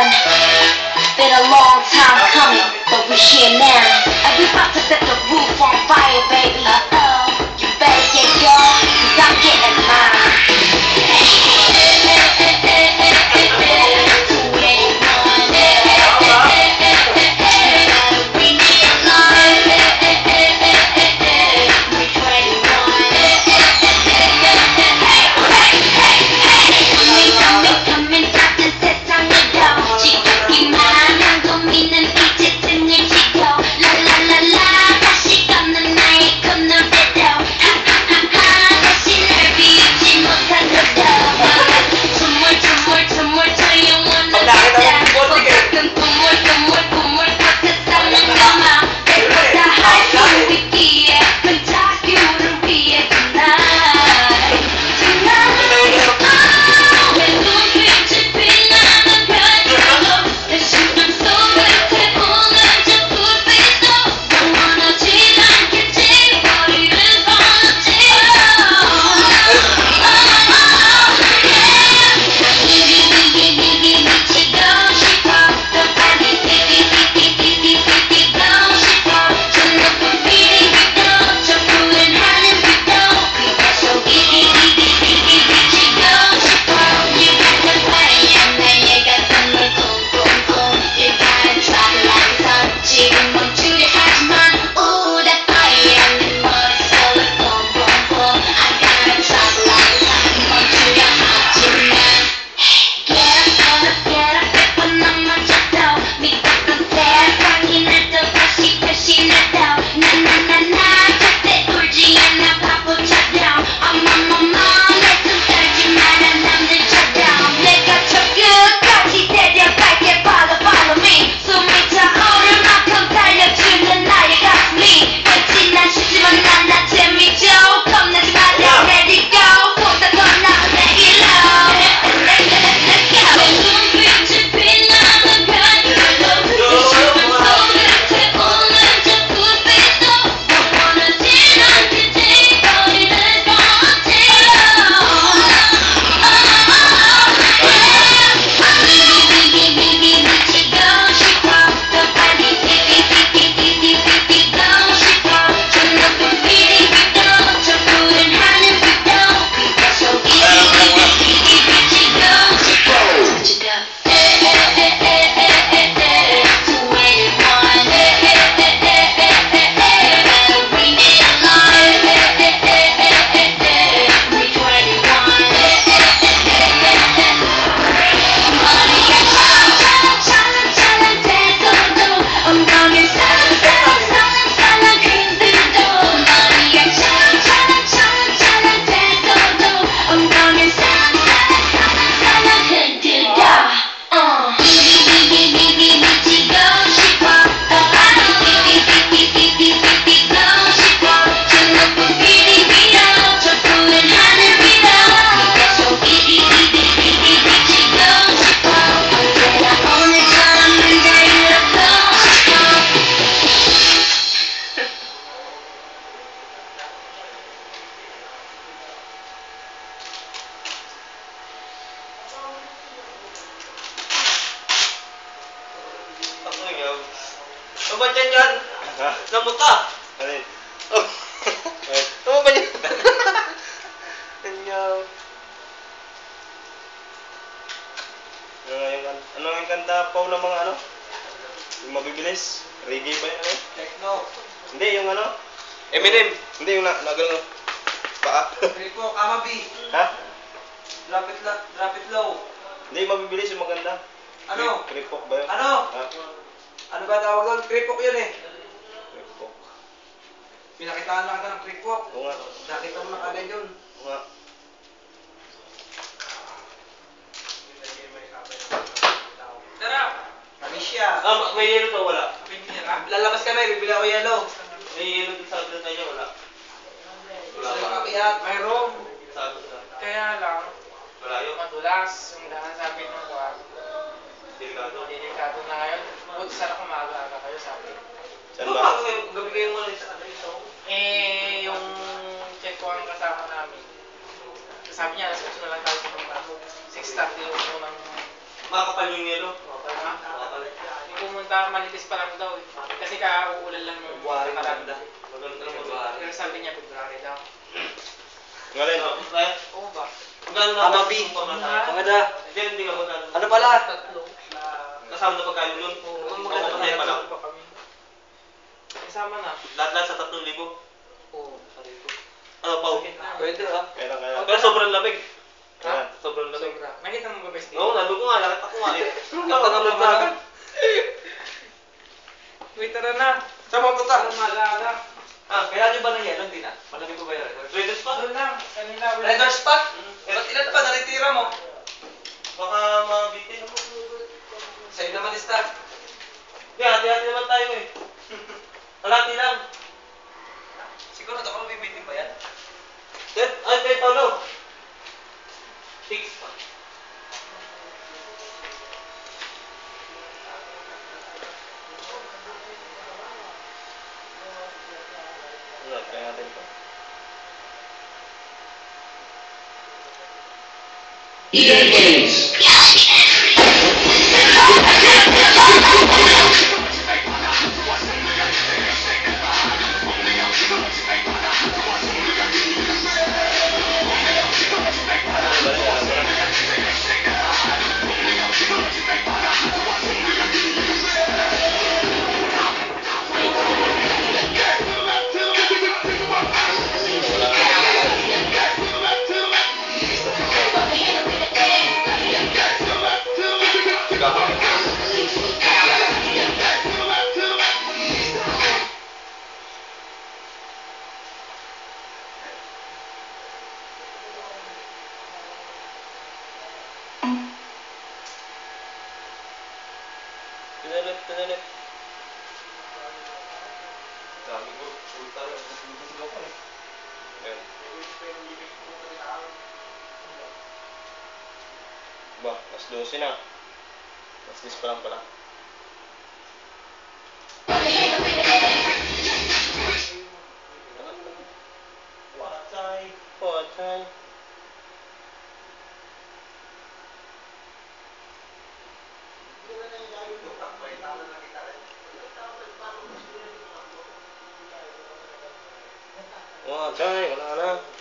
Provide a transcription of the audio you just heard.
one. Been a long time coming, but we here now. And we about to set the roof on fire, baby. You better get yours, cause I'm getting mine. Ano ba dyan yan? Ha? Namuta! Ano yun? Oh! Ano ba yan? Anyaw. Ano nga yung kanta po ng mga ano? Yung mabibilis? Reggae ba yun? Ano? Techno. Hindi, yung ano? Eminem. Hindi, yung nagano. Paa. Rico, Kamabi. Ha? Drop it low. Hindi, mabibilis yung maganda. Ano? Kripok ba yun? Ano? Ha? Ano ba tawag doon? Kripok yun eh. Kripok. Pinakitaan lang kita ng kripok. Oo nga. Nakita mo na kagad yun. Oo nga. Tara! Manisya. May yellow to, wala. Lalabas kami, bibili ako yellow. May yellow din sa atin tayo, wala. Wala pa. Kaya, mayroon. Kaya lang, wala yun. Madulas, yung sabi ng kuha. Delikado. Delikado na ngayon. Buti sana kung maaga-aga kayo sabi. Saan ba? Gabi kayo muna sa yung check ko ang kasama namin. Sabi niya, alas 8 na lang tayo sa mga 6:30 yung unang makakapal yung yelo. Makapal. Yung pumunta, manipis pa lang daw eh. Kasi kauulan lang nung nakaraan. Maganda lang Pero sabi niya, February daw. Ngayon. Oo ba? Magkano na Tama, B. Maganda. Hindi ka magkano. Ano pala? Tatlo. Kasama na pagkain yun. Maganda Magkano pa lang. pa kami. Kasama na. Lahat-lahat sa 3,000. Oo. Ano, Pau? Pwede ah. Kaya. Pero sobrang lamig. Ha? Sobrang lamig. Sobra. Nakita mo ba best Oo, nabi ko nga. Nakita ko nga eh. Ganda ng vlog. Wait, tara na. Saan mapunta? Malaga. Kailan nyo ba ng yelo? Hindi na. Malamig ko ba yun? Traders pa? Doon lang. Kanina. Red spot? Ba't ilan pa nalitira mo? Baka mabitin. Sa'yo namanista. Hindi, hati-hati naman tayo eh. Kalati lang. Siguro ako mabibitin ba yan? Ay, kay Paulo. 6. Wala, kaya natin ito. EA Games. Pinalit. Sabi ko, ulta rin. Gusto ko eh. Ayan. Ba, mas 12 na. Mas 10 pa lang pala. Patay. Patay, wala na.